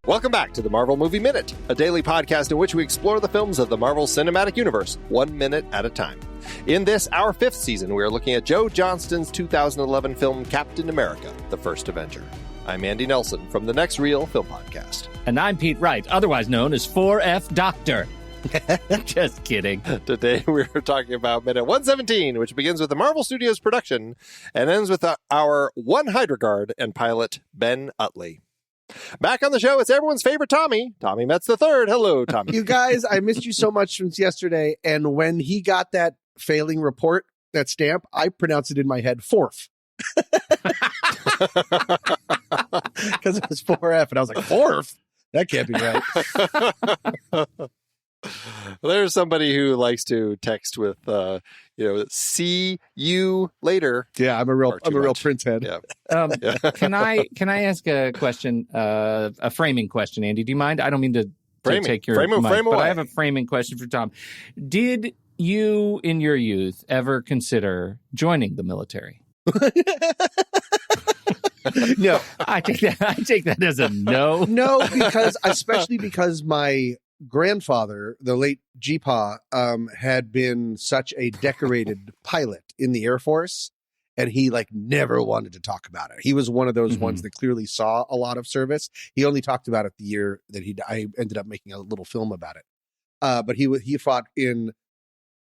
Welcome back to the Marvel Movie Minute, a daily podcast in which we explore the films of the Marvel Cinematic Universe, 1 minute at a time. In this, our 5th season, we are looking at Joe Johnston's 2011 film Captain America, The First Avenger. I'm Andy Nelson from the Next Reel Film Podcast. And I'm Pete Wright, otherwise known as 4F Doctor. Just kidding. Today we're talking about Minute 117, which begins with the Marvel Studios production and ends with our one Hydra guard and pilot, Ben Uttley. Back on the show, it's everyone's favorite Tommy Metz III. Hello, Tommy. You guys, I missed you so much since yesterday, and when he got that failing report, that stamp, I pronounced it in my head, fourth. Because it was 4F, and I was like, fourth? That can't be right. There's somebody who likes to text with, see you later. Yeah, I'm a real Prince head. Yeah. Can I ask a question, a framing question, Andy? Do you mind? I don't mean to take your frame but away. I have a framing question for Tom. Did you, in your youth, ever consider joining the military? No, I take that as a no. No, especially because my grandfather, the late G-Pa, had been such a decorated pilot in the Air Force, and he never wanted to talk about it. He was one of those ones that clearly saw a lot of service. He only talked about it the year that I ended up making a little film about it. But he fought in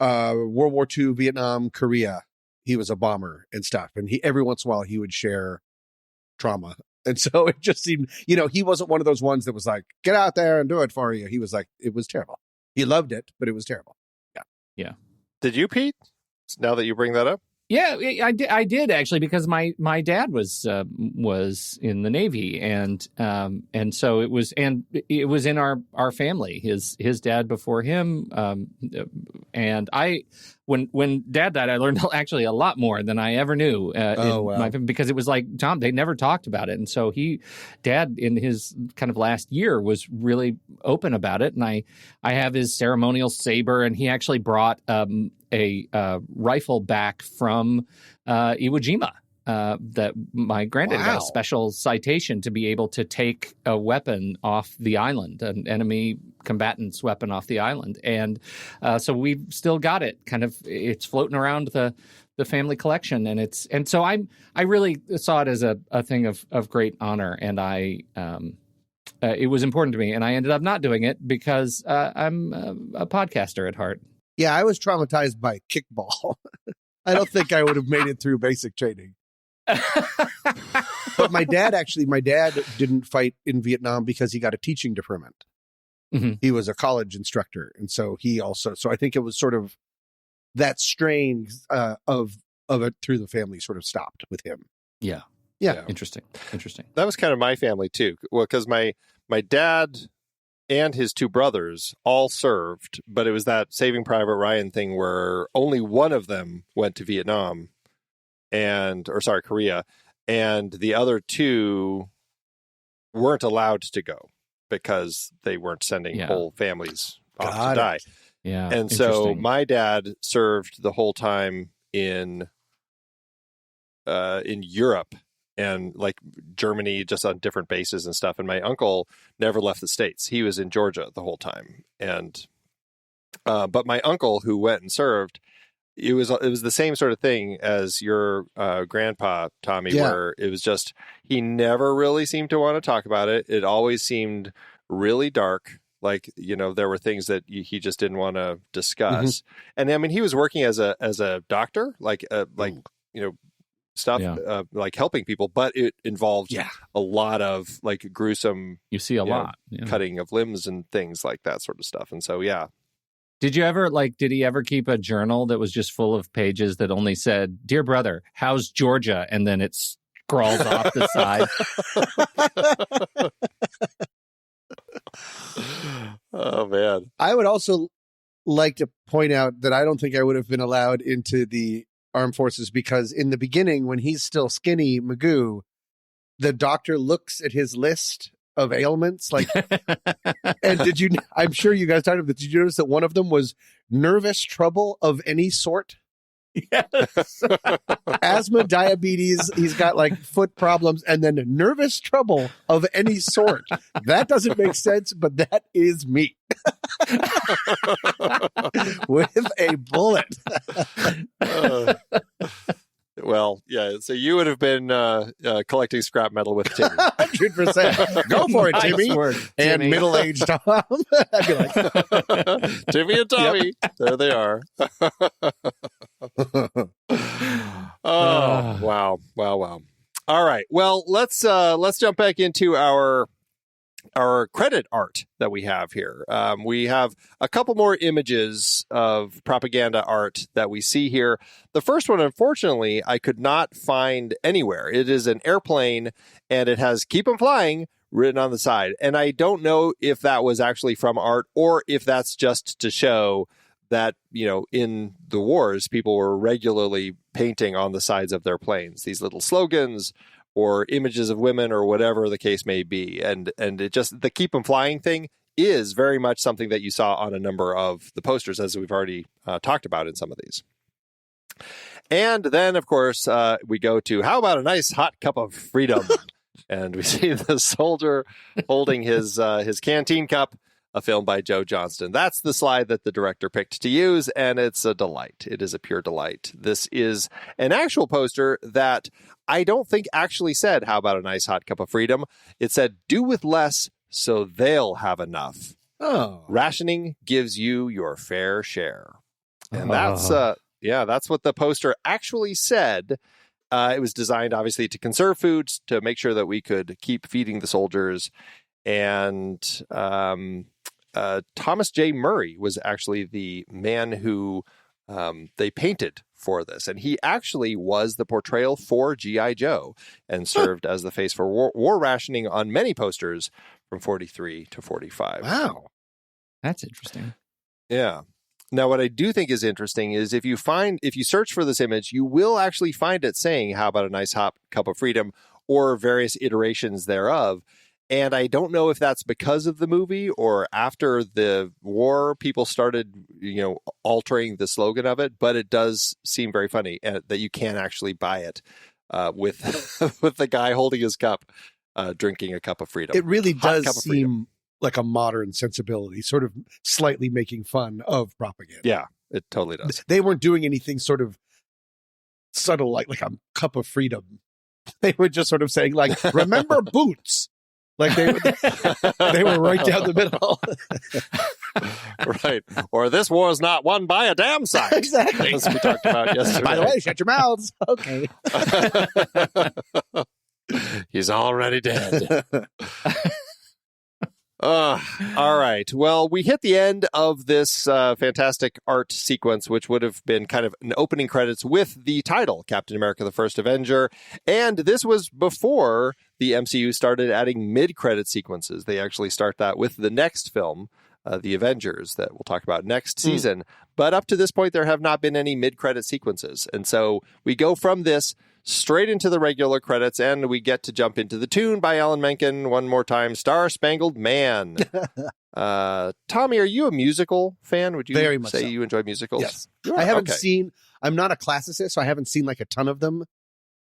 World War II, Vietnam, Korea. He was a bomber and stuff, and every once in a while he would share trauma. And so it just seemed, he wasn't one of those ones that was like, get out there and do it for you. He was like, it was terrible. He loved it, but it was terrible. Yeah. Did you, Pete? Now that you bring that up? Yeah, I did actually, because my dad was in the Navy, and so it was in our family. His dad before him, and when Dad died, I learned actually a lot more than I ever knew. Because it was like, Tom, they never talked about it, and so Dad in his kind of last year was really open about it, and I have his ceremonial saber, and he actually brought a rifle back from Iwo Jima that my granddad got a special citation to be able to take a weapon off the island, an enemy combatant's weapon off the island. And so we've still got it. It's floating around the family collection. And so I really saw it as a thing of great honor. And it was important to me. And I ended up not doing it because I'm a podcaster at heart. Yeah, I was traumatized by kickball. I don't think I would have made it through basic training. But my dad didn't fight in Vietnam because he got a teaching deferment. Mm-hmm. He was a college instructor. And so I think it was sort of that strain of it through the family sort of stopped with him. Yeah. Yeah. Interesting. That was kind of my family too. Well, because my dad and his two brothers all served, but it was that Saving Private Ryan thing where only one of them went to Korea, and the other two weren't allowed to go because they weren't sending whole families off to die. Yeah. And so my dad served the whole time in Europe, and Germany, just on different bases and stuff. And my uncle never left the States. He was in Georgia the whole time. And but my uncle who went and served, it was the same sort of thing as your grandpa, Tommy, where it was just, he never really seemed to want to talk about it. It always seemed really dark. There were things that he just didn't want to discuss. Mm-hmm. And I mean, he was working as a doctor, stuff helping people, but it involved a lot of gruesome, you see a lot cutting of limbs and things like that sort of stuff. And so did you ever did he ever keep a journal that was just full of pages that only said, "Dear brother, how's Georgia?" and then it scrawls off the side? Oh man, I would also like to point out that I don't think I would have been allowed into the armed forces, because in the beginning, when he's still skinny Magoo, the doctor looks at his list of ailments, and I'm sure you guys talked about this, did you notice that one of them was nervous trouble of any sort? Yes. asthma, diabetes. He's got like foot problems and then nervous trouble of any sort. That doesn't make sense, but that is me. With a bullet. Well, yeah. So you would have been collecting scrap metal with Timmy. 100%. Go for it, Timmy. Nice work, And Timmy. middle-aged Tom. I'd be like, Timmy and Tommy. There they are. Oh, wow. Wow. All right. Well, let's jump back into our credit art that we have here. We have a couple more images of propaganda art that we see here. The first one, unfortunately, I could not find anywhere. It is an airplane, and it has "Keep 'em Flying" written on the side. And I don't know if that was actually from art or if that's just to show that, in the wars, people were regularly painting on the sides of their planes these little slogans or images of women or whatever the case may be. And it just, the "Keep 'em Flying" thing is very much something that you saw on a number of the posters, as we've already talked about in some of these. And then, of course, we go to "How about a nice hot cup of freedom?" And we see the soldier holding his canteen cup, a film by Joe Johnston. That's the slide that the director picked to use, and it's a delight. It is a pure delight. This is an actual poster that I don't think actually said, "How about a nice hot cup of freedom?" It said, "Do with less so they'll have enough. oh. Rationing gives you your fair share." And that's what the poster actually said. It was designed, obviously, to conserve foods, to make sure that we could keep feeding the soldiers. And Thomas J. Murray was actually the man who they painted for this. And he actually was the portrayal for G.I. Joe and served as the face for war rationing on many posters from 43 to 45. Wow. That's interesting. Yeah. Now, what I do think is interesting is if you search for this image, you will actually find it saying, "How about a nice hot cup of freedom?" or various iterations thereof. And I don't know if that's because of the movie or after the war, people started, altering the slogan of it. But it does seem very funny that you can actually buy it with with the guy holding his cup, drinking a cup of freedom. It really Hot cup does of freedom. seem like a modern sensibility, sort of slightly making fun of propaganda. Yeah, it totally does. They weren't doing anything sort of subtle like a cup of freedom. They were just sort of saying, like, "Remember boots." Like they were right down the middle. Right. Or "This war is not won by a damn sight." Exactly. As we talked about yesterday. By the way, shut your mouths. Okay. He's already dead. All right. Well, we hit the end of this fantastic art sequence, which would have been kind of an opening credits with the title, Captain America: The First Avenger. And this was before the MCU started adding mid-credit sequences. They actually start that with the next film, The Avengers, that we'll talk about next season. But up to this point, there have not been any mid-credit sequences. And so we go from this straight into the regular credits, and we get to jump into the tune by Alan Menken one more time, "Star Spangled Man." Tommy, are you a musical fan? Would you Very much say so. you enjoy musicals? Yes. You are? I haven't Okay. seen, I'm not a classicist, so I haven't seen like a ton of them.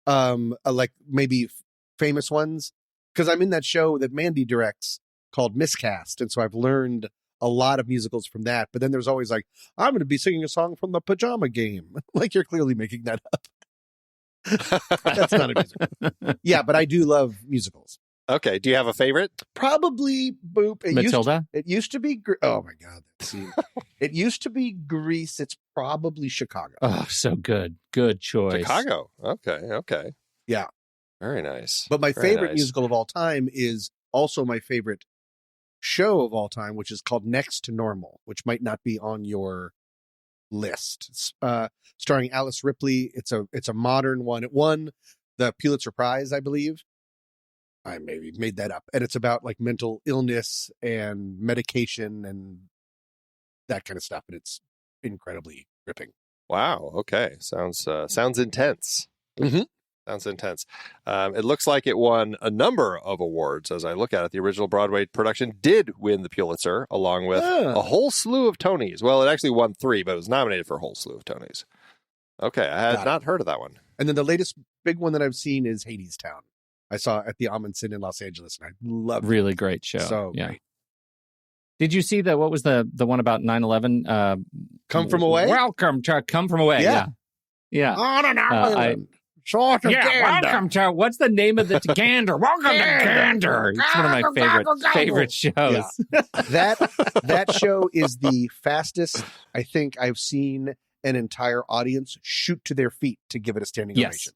Like maybe famous ones. Because I'm in that show that Mandy directs called Miscast. And so I've learned a lot of musicals from that. But then there's always like, "I'm going to be singing a song from the Pajama Game." Like, you're clearly making that up. That's not a musical. Yeah, but I do love musicals. Okay. Do you have a favorite? Probably Boop. Matilda? It used to be. Oh my God. That scene. It used to be Grease. It's probably Chicago. Oh, so good. Good choice. Chicago. Okay. Yeah. Very nice. But my Very favorite nice. musical of all time is also my favorite show of all time, which is called Next to Normal, which might not be on your list. It's, starring Alice Ripley. It's a modern one. It won the Pulitzer Prize, I believe. I maybe made that up. And it's about like mental illness and medication and that kind of stuff. And it's incredibly gripping. Wow. Okay. Sounds intense. Mm-hmm. Sounds intense. It looks like it won a number of awards as I look at it. The original Broadway production did win the Pulitzer along with a whole slew of Tonys. Well, it actually won 3, but it was nominated for a whole slew of Tonys. Okay. I had not heard of that one. And then the latest big one that I've seen is Hades Town. I saw at the Amundsen in Los Angeles, and I loved it. Really great show. So great. Did you see what was the one about 9/11? Come From Away? Welcome to Come From Away. Yeah. On an island. Short of Gander. Welcome to, what's the name of the Gander? Welcome to Gander. It's one of my favorite shows. Yeah. That show is the fastest I think I've seen an entire audience shoot to their feet to give it a standing ovation.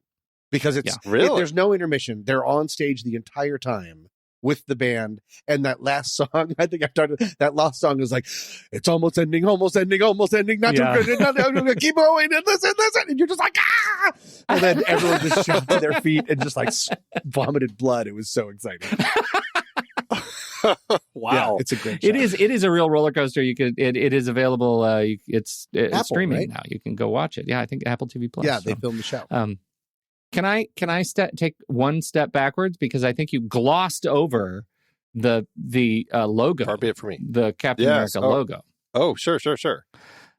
Because there's no intermission. They're on stage the entire time with the band. And that last song, I think I started, that last song is like, it's almost ending. Not too good. Not, keep going and listen. And you're just like, ah! And then everyone just shot to their feet and just like vomited blood. It was so exciting. Wow. Yeah, it's a great show. It is a real roller coaster. It is available. It's Apple, streaming right? now. You can go watch it. Yeah, I think Apple TV Plus. Yeah, they filmed the show. Can I take one step backwards, because I think you glossed over the logo. Far be it for me. The Captain America logo. Oh, sure.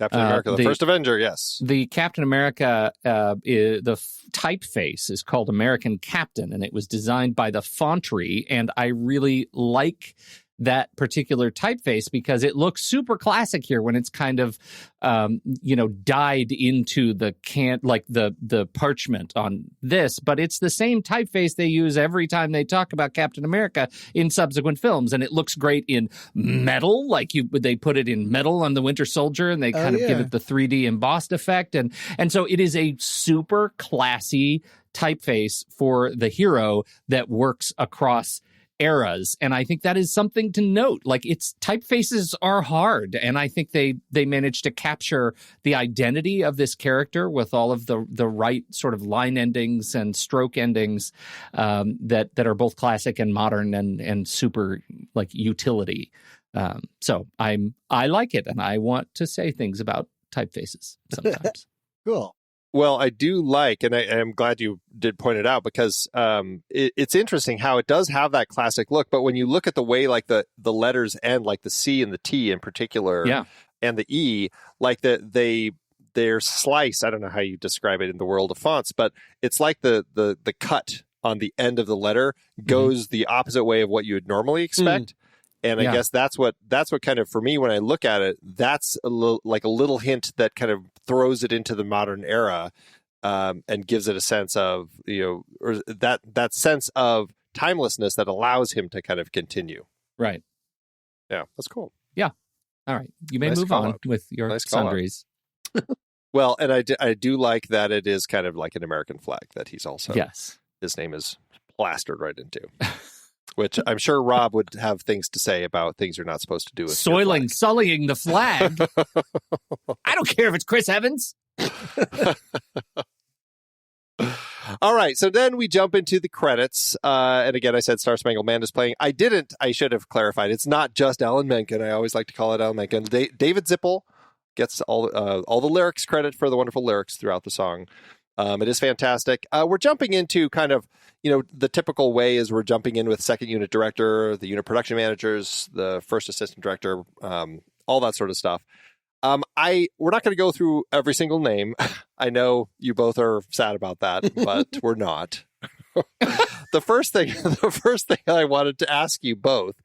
Captain America, the first Avenger, yes. The Captain America, the typeface is called American Captain, and it was designed by the Fontry, and I really like that particular typeface because it looks super classic here when it's kind of, dyed into the the parchment on this, but it's the same typeface they use every time they talk about Captain America in subsequent films, and it looks great in metal. They put it in metal on the Winter Soldier, and they kind of give it the 3D embossed effect, and so it is a super classy typeface for the hero that works across eras, and I think that is something to note. Its typefaces are hard, and I think they managed to capture the identity of this character with all of the right sort of line endings and stroke endings that are both classic and modern and super utility. So I like it, and I want to say things about typefaces sometimes. Cool. Well, I do like, and I am glad you did point it out, because it's interesting how it does have that classic look. But when you look at the way the letters end, like the C and the T in particular, and the E, they're sliced. I don't know how you describe it in the world of fonts, but it's like the cut on the end of the letter goes the opposite way of what you would normally expect. And I guess that's what kind of, for me, when I look at it, that's a little hint that kind of throws it into the modern era, and gives it a sense of, or that sense of timelessness that allows him to kind of continue. Right. Yeah, that's cool. Yeah. All right. You may move on with your Sundries. Well, and I do like that it is kind of like an American flag that he's also, his name is plastered right into. Which I'm sure Rob would have things to say about things you're not supposed to do with sullying the flag. I don't care if it's Chris Evans. All right, so then we jump into the credits. And again, I said Star Spangled Man is playing. I should have clarified. It's not just Alan Menken. I always like to call it Alan Menken. David Zippel gets all the lyrics credit for the wonderful lyrics throughout the song. It is fantastic. We're jumping into kind of, the typical way is we're jumping in with second unit director, the unit production managers, the first assistant director, all that sort of stuff. We're not going to go through every single name. I know you both are sad about that, but we're not. The first thing I wanted to ask you both,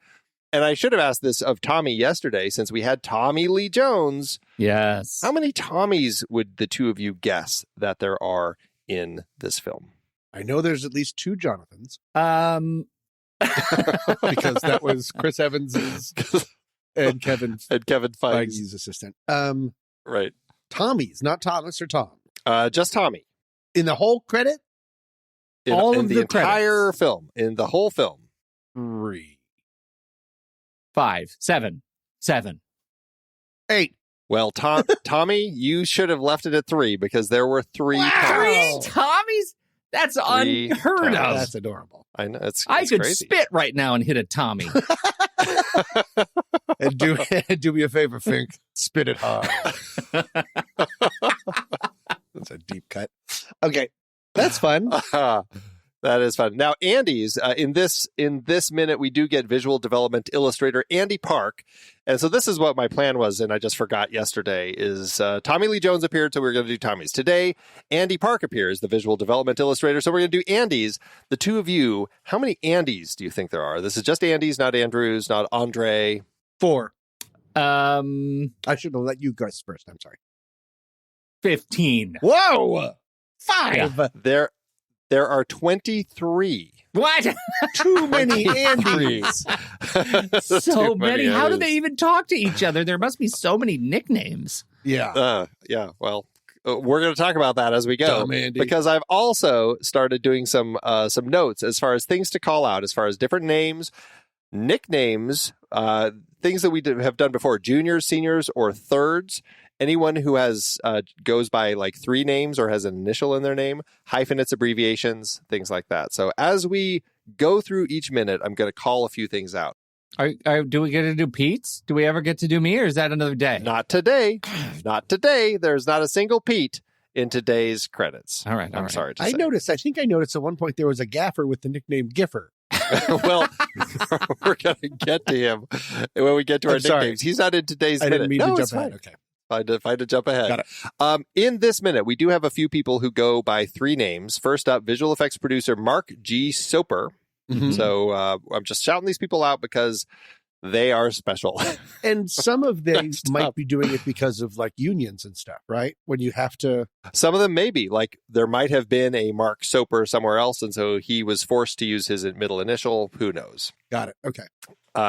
and I should have asked this of Tommy yesterday, since we had Tommy Lee Jones. Yes. How many Tommies would the two of you guess that there are in this film? I know there's at least two Jonathans. Because that was Chris Evans's and Kevin Feige's assistant. Right. Tommy's, not Thomas or Tom. Just Tommy. In the whole credit? In the entire film. In the whole film. 3. 5. 7. 8. Well, Tommy, you should have left it at 3 because there were 3 Tommies. 3 Tommies? That's unheard of. That's adorable. I know. I could crazy. spit right now and hit a Tommy. And do me a favor, Fink. Spit it hard. That's a deep cut. Okay. That's fun. That is fun. Now, Andy's in this minute, we do get visual development illustrator Andy Park, and so this is what my plan was, and I just forgot yesterday. Is Tommy Lee Jones appeared, so we're going to do Tommy's today. Andy Park appears, the visual development illustrator, so we're going to do Andy's. The two of you, how many Andys do you think there are? This is just Andy's, not Andrews, not Andre. 4. I should have let you guys first. I'm sorry. 15. Whoa! 5. Yeah. There are 23. What? Too many Andys. So many. How do they even talk to each other? There must be so many nicknames. Yeah. Yeah. Well, we're going to talk about that as we go. Dumb Andy. Because I've also started doing some notes as far as things to call out, as far as different names, nicknames, things that we have done before, juniors, seniors, or thirds. Anyone who has goes by like 3 names or has an initial in their name, hyphenates, abbreviations, things like that. So as we go through each minute, I'm going to call a few things out. Do we get to do Pete's? Do we ever get to do me, or is that another day? Not today. Not today. There's not a single Pete in today's credits. All right. I'm sorry to I say. think I noticed at one point there was a gaffer with the nickname Giffer. Well, we're going to get to him when we get to our nicknames. He's not in today's minute. I didn't mean to jump ahead. Okay. If I had to jump ahead. Got it. In this minute, we do have a few people who go by 3 names. First up, visual effects producer Mark G. Soper. Mm-hmm. So I'm just shouting these people out because they are special. And some of them might be doing it because of like unions and stuff, right? When you have to. Some of them maybe. Like there might have been a Mark Soper somewhere else, and so he was forced to use his middle initial. Who knows? Got it. Okay.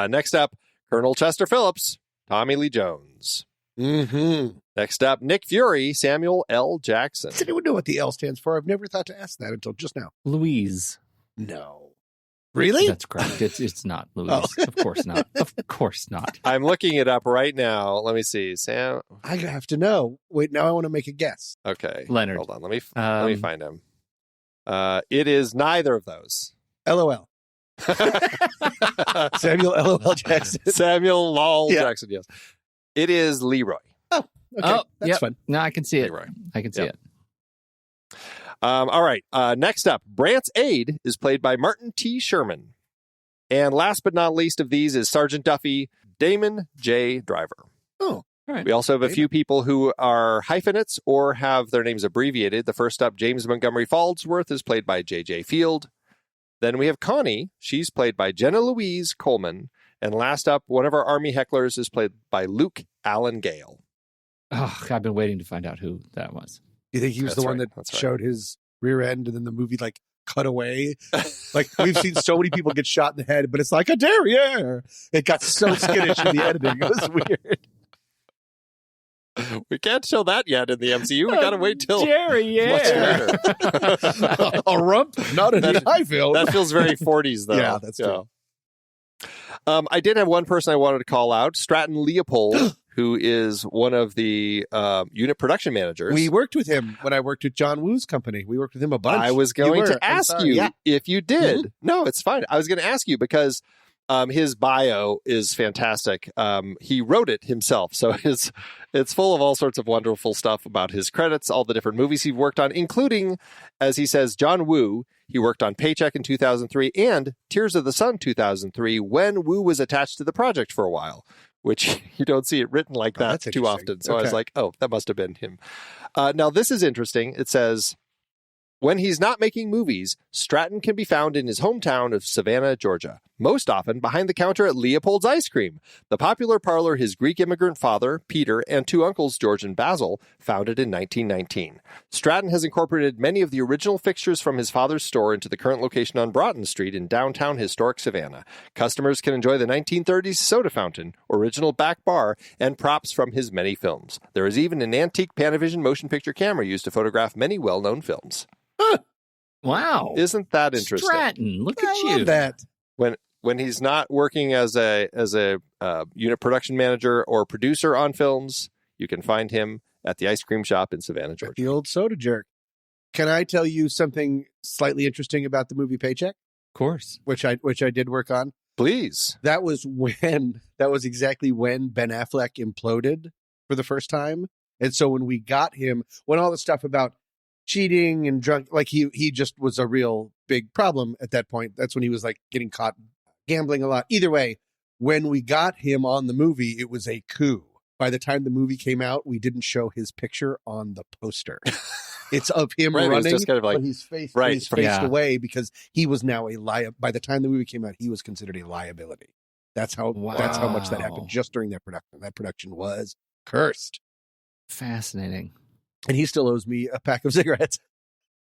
Next up, Colonel Chester Phillips, Tommy Lee Jones. Mm-hmm. Next up, Nick Fury, Samuel L. Jackson. Does anyone know what the L stands for? I've never thought to ask that until just now. Louise. No. Really? That's correct. It's not Louise. Oh. Of course not. Of course not. I'm looking it up right now. Let me see. Sam. I have to know. Wait, now I want to make a guess. Okay. Leonard. Hold on. Let me find him. It is neither of those. LOL. Samuel LOL Jackson. Samuel Lol Jackson, yes. It is Leroy. Oh, okay. That's fun. No, I can see it. Leroy. I can see it. All right. Next up, Brant's aide is played by Martin T. Sherman. And last but not least of these is Sergeant Duffy, Damon J. Driver. Oh, all right. We also have a few people who are hyphenates or have their names abbreviated. The first up, James Montgomery Faldsworth, is played by J.J. Field. Then we have Connie. She's played by Jenna Louise Coleman. And last up, one of our Army hecklers is played by Luke Allen Gale. Oh, I've been waiting to find out who that was. You think he was the one that showed his rear end and then the movie like cut away? Like we've seen so many people get shot in the head, but it's like a derriere. It got so skittish in the editing. It was weird. We can't show that yet in the MCU. We got to wait till much later. A rump? Not in high film. That feels very 40s, though. Yeah, that's true. I did have one person I wanted to call out, Stratton Leopold, who is one of the unit production managers. We worked with him when I worked at John Woo's company. We worked with him a bunch. I was going to ask you if you did. Mm-hmm. No, it's fine. I was going to ask you because his bio is fantastic. He wrote it himself, so it's full of all sorts of wonderful stuff about his credits, all the different movies he worked on, including, as he says, John Woo. He worked on Paycheck in 2003 and Tears of the Sun 2003 when Woo was attached to the project for a while, which you don't see it written like that too often. So I was like, oh, that must have been him. Now, this is interesting. It says, when he's not making movies, Stratton can be found in his hometown of Savannah, Georgia, most often behind the counter at Leopold's Ice Cream, the popular parlor his Greek immigrant father, Peter, and 2 uncles, George and Basil, founded in 1919. Stratton has incorporated many of the original fixtures from his father's store into the current location on Broughton Street in downtown historic Savannah. Customers can enjoy the 1930s soda fountain, original back bar, and props from his many films. There is even an antique Panavision motion picture camera used to photograph many well-known films. Wow. Isn't that interesting? Stratton, look at you. Love that. When he's not working as a unit production manager or producer on films, you can find him at the ice cream shop in Savannah, Georgia. The old soda jerk. Can I tell you something slightly interesting about the movie Paycheck? Of course. Which I did work on. Please. That was exactly when Ben Affleck imploded for the first time. And so when we got him, when all the stuff about cheating and drunk. Like he just was a real big problem at that point. That's when he was like getting caught gambling a lot. Either way, when we got him on the movie, it was a coup. By the time the movie came out, we didn't show his picture on the poster. It's of him Right, it was running, just kind of like- but he's faced, right, he's faced yeah. away because he was now by the time the movie came out, he was considered a liability. That's how much that Wow. happened just during that production. That production was cursed. Fascinating. And he still owes me a pack of cigarettes.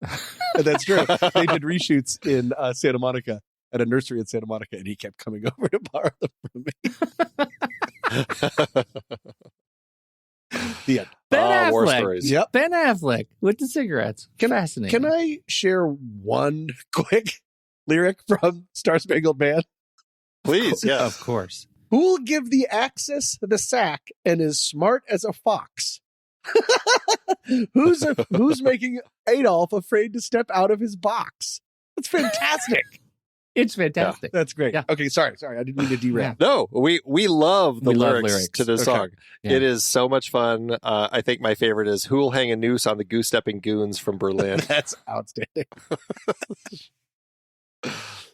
And that's true. They did reshoots in Santa Monica at a nursery in Santa Monica, and he kept coming over to borrow them from me. The end. Ben War Affleck. stories. Yep. Ben Affleck with the cigarettes. Fascinating. Can I share one quick lyric from Star Spangled Man? Please, yes. Of course. Who'll give the axis the sack and is smart as a fox? Who's making Adolf afraid to step out of his box? That's fantastic. It's fantastic. That's great. Yeah. Okay, sorry. I didn't mean to derail. No, we love the We love lyrics, lyrics. to this Okay. song. Yeah. It is so much fun. I think my favorite is "Who'll hang a noose on the goose-stepping goons from Berlin." That's outstanding.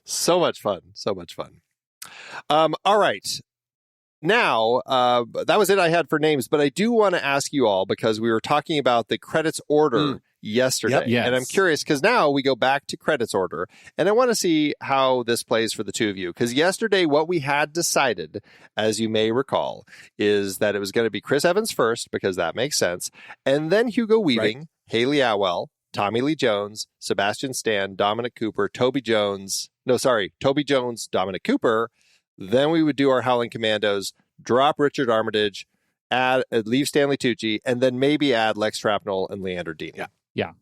So much fun. So much fun. All right. Now, that was it I had for names, but I do want to ask you all, because we were talking about the credits order yesterday. Yep. Yes. And I'm curious, because now we go back to credits order, and I want to see how this plays for the two of you. Because yesterday, what we had decided, as you may recall, is that it was going to be Chris Evans first, because that makes sense, and then Hugo Weaving, Haley Atwell, Tommy Lee Jones, Sebastian Stan, Dominic Cooper, Toby Jones, Dominic Cooper. Then we would do our Howling Commandos, drop Richard Armitage, leave Stanley Tucci, and then maybe add Lex Shrapnel and Leander Dean. Yeah.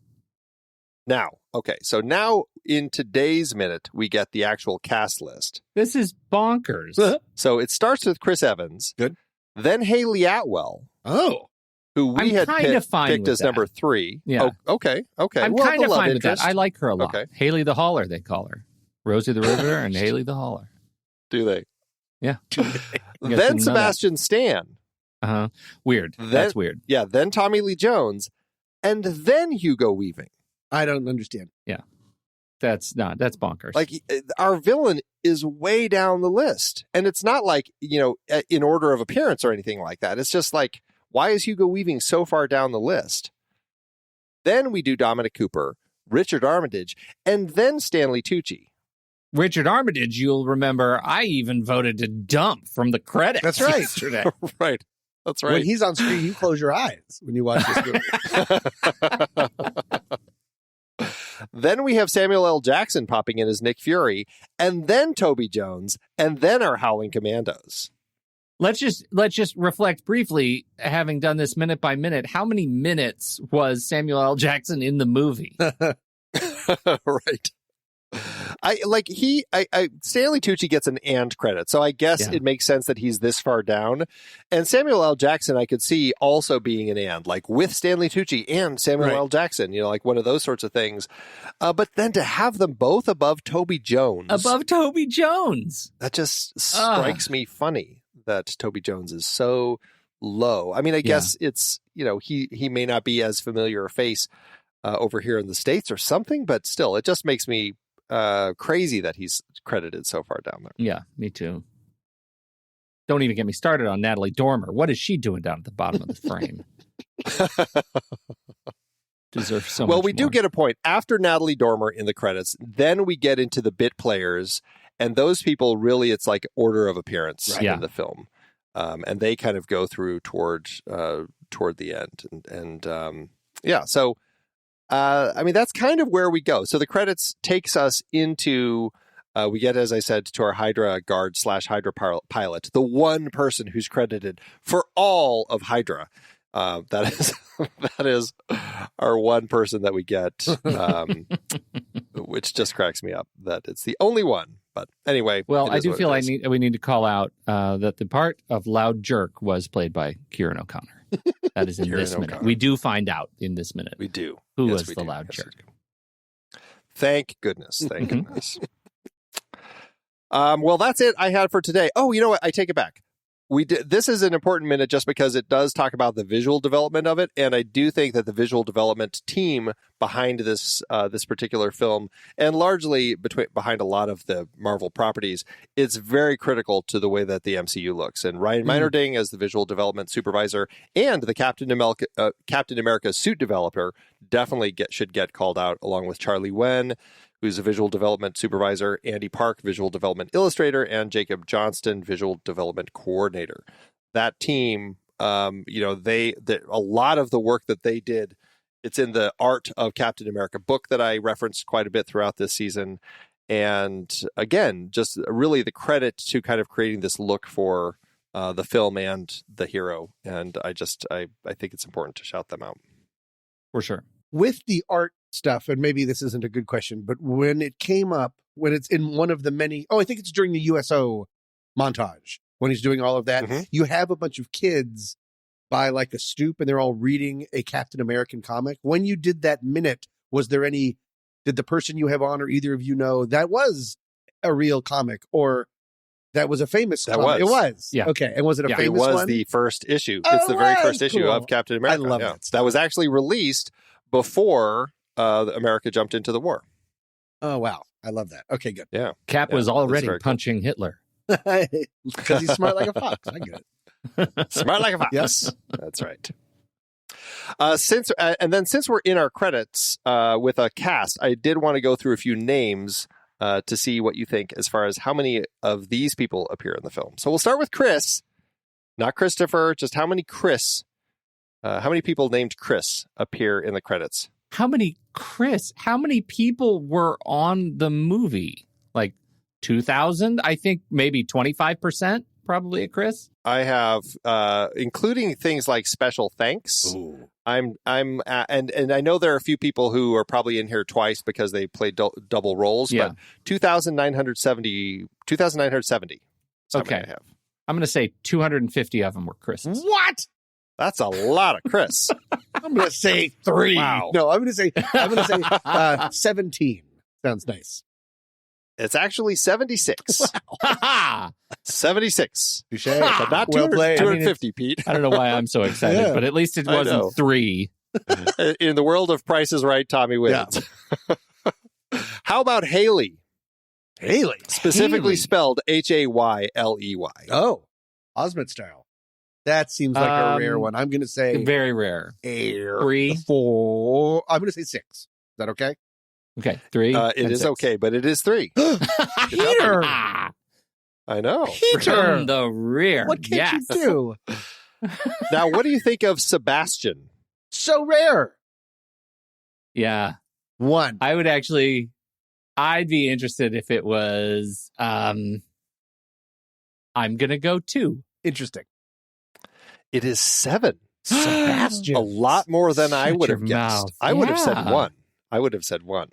Now, okay, so now in today's minute, we get the actual cast list. This is bonkers. So it starts with Chris Evans. Good. Then Haley Atwell, Oh. who we I'm had kinda fine picked with as that. number 3. Yeah. Oh, okay. I'm Well, kind the of love fine with that. interest. I like her a lot. Okay. Haley the Hauler, they call her. Rosie the Riveter and Haley the Hauler. Do they? Yeah. Then Sebastian Stan. Uh-huh. Weird. That's weird. Yeah, then Tommy Lee Jones, and then Hugo Weaving. I don't understand. That's bonkers. Like, our villain is way down the list. And it's not like, in order of appearance or anything like that. It's just like, why is Hugo Weaving so far down the list? Then we do Dominic Cooper, Richard Armitage, and then Stanley Tucci. Richard Armitage, you'll remember, I even voted to dump from the credits. That's right. Yesterday. Right. That's When right. he's on screen, you close your eyes when you watch this movie. Then we have Samuel L. Jackson popping in as Nick Fury, and then Toby Jones, and then our Howling Commandos. Let's just reflect briefly, having done this minute by minute. How many minutes was Samuel L. Jackson in the movie? Right. Stanley Tucci gets an and credit, so I guess it makes sense that he's this far down. And Samuel L. Jackson, I could see also being an and, like with Stanley Tucci and Samuel L. Jackson, like one of those sorts of things. But then to have them both above Toby Jones, that just strikes me funny that Toby Jones is so low. I mean, I guess it's, he may not be as familiar a face over here in the States or something, but still, it just makes me crazy that he's credited so far down there. Yeah, me too. Don't even get me started on Natalie Dormer. What is she doing down at the bottom of the frame? Deserves so much we do more. get a point after Natalie Dormer in the credits. Then we get into the bit players, and those people really, it's like order of appearance in the film, and they kind of go through toward the end, and so. I mean, that's kind of where we go. So the credits takes us into, we get, as I said, to our Hydra guard / Hydra pilot, the one person who's credited for all of Hydra. That is our one person that we get, which just cracks me up that it's the only one. But anyway, well, I do feel we need to call out that the part of Loud Jerk was played by Kieran O'Connor. That is in this minute. O'Connor. We do find out in this minute. We do. Who Yes, was we the do. loud Yes, jerk? we do. Thank goodness. Thank goodness. Well, that's it I had for today. Oh, you know what? I take it back. we did. This is an important minute just because it does talk about the visual development of it, and I do think that the visual development team behind this this particular film, and largely behind a lot of the Marvel properties, it's very critical to the way that the MCU looks. And Ryan Meinerding as the visual development supervisor and the Captain America suit developer definitely should get called out, along with Charlie Wen, who's a visual development supervisor, Andy Park, visual development illustrator, and Jacob Johnston, visual development coordinator. That team, a lot of the work that they did, it's in the Art of Captain America book that I referenced quite a bit throughout this season. And again, just really the credit to kind of creating this look for the film and the hero. And I think it's important to shout them out. For sure. With the art stuff, and maybe this isn't a good question, but when it came up, when it's in one of the many, I think it's during the USO montage, when he's doing all of that, you have a bunch of kids by like a stoop and they're all reading a Captain American comic. When you did that minute, did the person you have on, or either of you know, that was a real comic, or that was a famous comic? It was. Yeah. Okay. And was it a famous one? It was the first issue. It's the very first issue of Captain America. I love it. That was actually released before America jumped into the war. Oh, wow. I love that. Okay, good. Yeah. Cap was already punching Hitler. Because he's smart like a fox. I get it. Smart like a fox. Yes. That's right. Since we're in our credits with a cast, I did want to go through a few names to see what you think as far as how many of these people appear in the film. So we'll start with Chris, not Christopher, just how many people named Chris appear in the credits? How many people were on the movie? Like 2,000? I think maybe 25%, probably a Chris. I have, including things like special thanks. Ooh. And I know there are a few people who are probably in here twice because they played double roles, but 2,970. Okay. I have. I'm going to say 250 of them were Chris's. What? That's a lot of Chris. I'm going to say 3. Wow. No, I'm going to say 17. Sounds nice. It's actually 76. Wow. 76. Touche. But not Well played. 250, Pete. I don't know why I'm so excited, but at least it wasn't 3. In the world of Price is Right, Tommy wins. Yeah. How about Haley? Haley. Specifically spelled Hayley. Oh, Osment style. That seems like a rare one. I'm going to say very rare. 3, 4. I'm going to say 6. Is that okay? Okay, 3. It is 6. okay, but it is 3. Peter. I know. Peter from the rear. What can you do? Now, what do you think of Sebastian? So rare. Yeah. 1. I'd be interested if it was, I'm going to go 2. Interesting. It is 7. Sebastian. A lot more than I would have guessed. Mouth. I would have said 1. I would have said 1.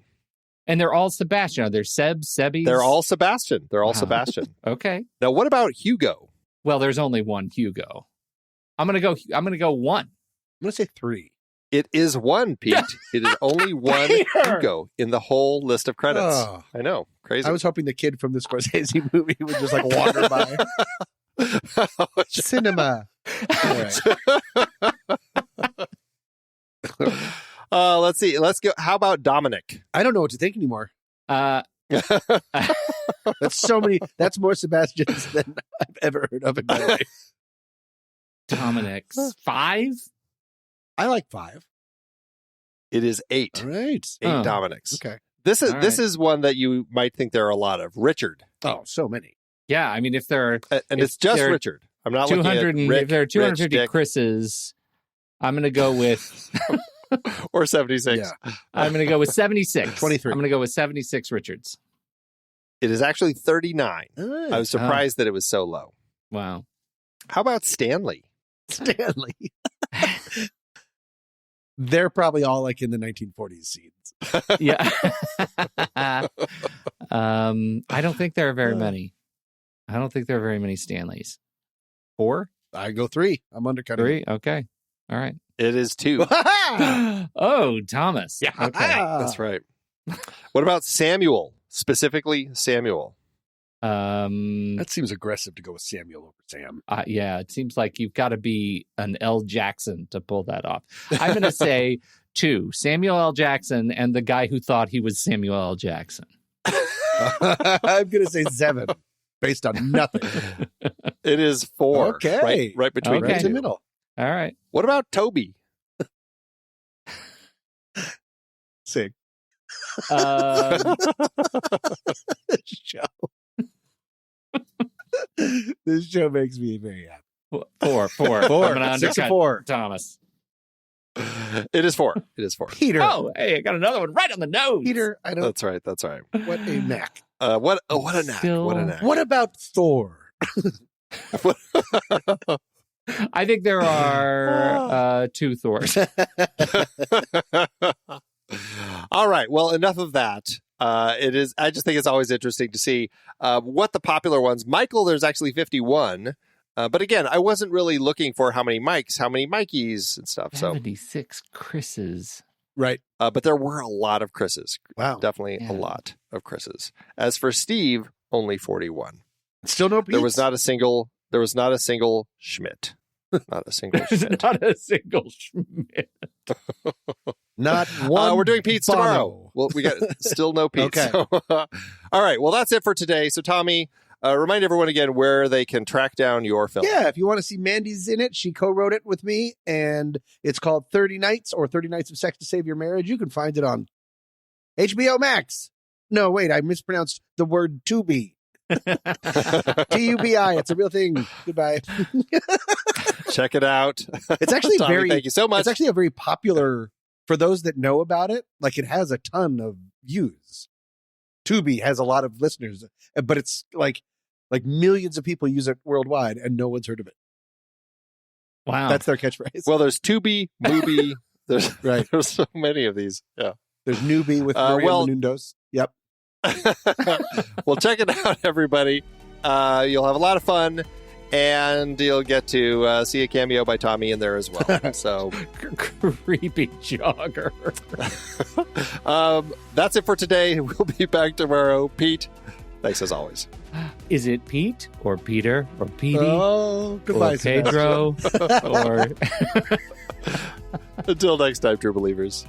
And they're all Sebastian. Are there Sebbies? They're all Sebastian. Sebastian. Okay. Now, what about Hugo? Well, there's only one Hugo. I'm gonna go 1. I'm gonna say 3. It is 1, Pete. It is only 1 Hugo in the whole list of credits. Oh. I know. Crazy. I was hoping the kid from the Scorsese movie would just like wander by. Cinema. All right. Let's see. Let's go. How about Dominic? I don't know what to think anymore. That's so many. That's more Sebastians than I've ever heard of in my life. Dominic's 5. I like 5. It is 8. All right, 8 Dominics. Okay. This is one that you might think there are a lot of. Richard. Oh, so many. Yeah, I mean, if there are, and it's just Richard. I'm not looking at Rick, if there are 250 Rich, Chris's, I'm going to go with or 76. Yeah. I'm going to go with 76. 23. I'm going to go with 76 Richards. It is actually 39. I was surprised that it was so low. Wow. How about Stanley? Stanley. They're probably all like in the 1940s scenes. Yeah. I don't think there are very many. I don't think there are very many Stanleys. 4? I go 3. I'm undercutting. 3? Okay. All right. It is 2. Oh, Thomas. Yeah. Okay. That's right. What about Samuel? Specifically, Samuel. That seems aggressive to go with Samuel over Sam. Yeah, it seems like you've got to be an L. Jackson to pull that off. I'm going to say 2, Samuel L. Jackson and the guy who thought he was Samuel L. Jackson. I'm going to say 7, based on nothing. It is 4. Okay. Right between Okay. Right in the middle. All right. What about Toby? Sig. This show. This show makes me very happy. 4. 4. I'm going to 6 and undercut 4. Thomas. It is 4. It is 4. Peter. Oh, hey, I got another one right on the nose. Peter, I don't. That's right. That's right. What a knack. What a knack. Still- What a knack. What about Thor? I think there are 2 Thors. All right. Well, enough of that. I just think it's always interesting to see what the popular ones. Michael, there's actually 51. But again, I wasn't really looking for how many Mikes, how many Mikeys and stuff. So 76 Chris's. Right. but there were a lot of Chris's. Wow. Definitely Yeah. a lot of Chris's. As for Steve, only 41. Still no Pete's? There was not a single Schmidt. Not a single Schmidt. Not a single Schmidt. Not one. We're doing Pete's Bono. tomorrow. Well, we got still no Pete's. Okay. So, all right. Well, that's it for today. So, Tommy, remind everyone again where they can track down your film. Yeah, if you want to see Mandy's in it, she co-wrote it with me, and it's called 30 Nights or 30 Nights of Sex to Save Your Marriage. You can find it on HBO Max. No, wait, I mispronounced the word Tubi. Tubi. It's a real thing. Goodbye. Check it out. It's actually Tommy, very. thank you so much. It's actually a very popular for those that know about it. Like it has a ton of views. Tubi has a lot of listeners, but it's like millions of people use it worldwide, and no one's heard of it. Wow. That's their catchphrase. Well, there's Tubi, Mubi. There's Right. There's so many of these. Yeah. There's Newbie with Maria Menounos. Yep. Well, check it out, everybody. You'll have a lot of fun, and you'll get to see a cameo by Tommy in there as well. So, creepy jogger. that's it for today. We'll be back tomorrow. Pete, thanks as always. Is it Pete or Peter or Petey Oh, goodbye, or Pedro or Until next time, true believers.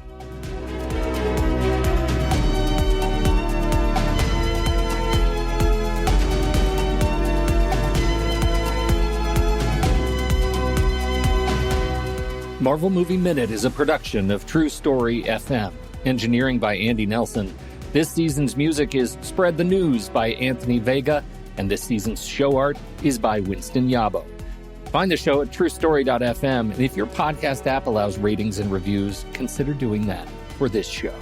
Marvel Movie Minute is a production of True Story FM. Engineering by Andy Nelson. This season's music is Spread the News by Anthony Vega, and this season's show art is by Winston Yabo. Find the show at truestory.fm, and if your podcast app allows ratings and reviews, consider doing that for this show.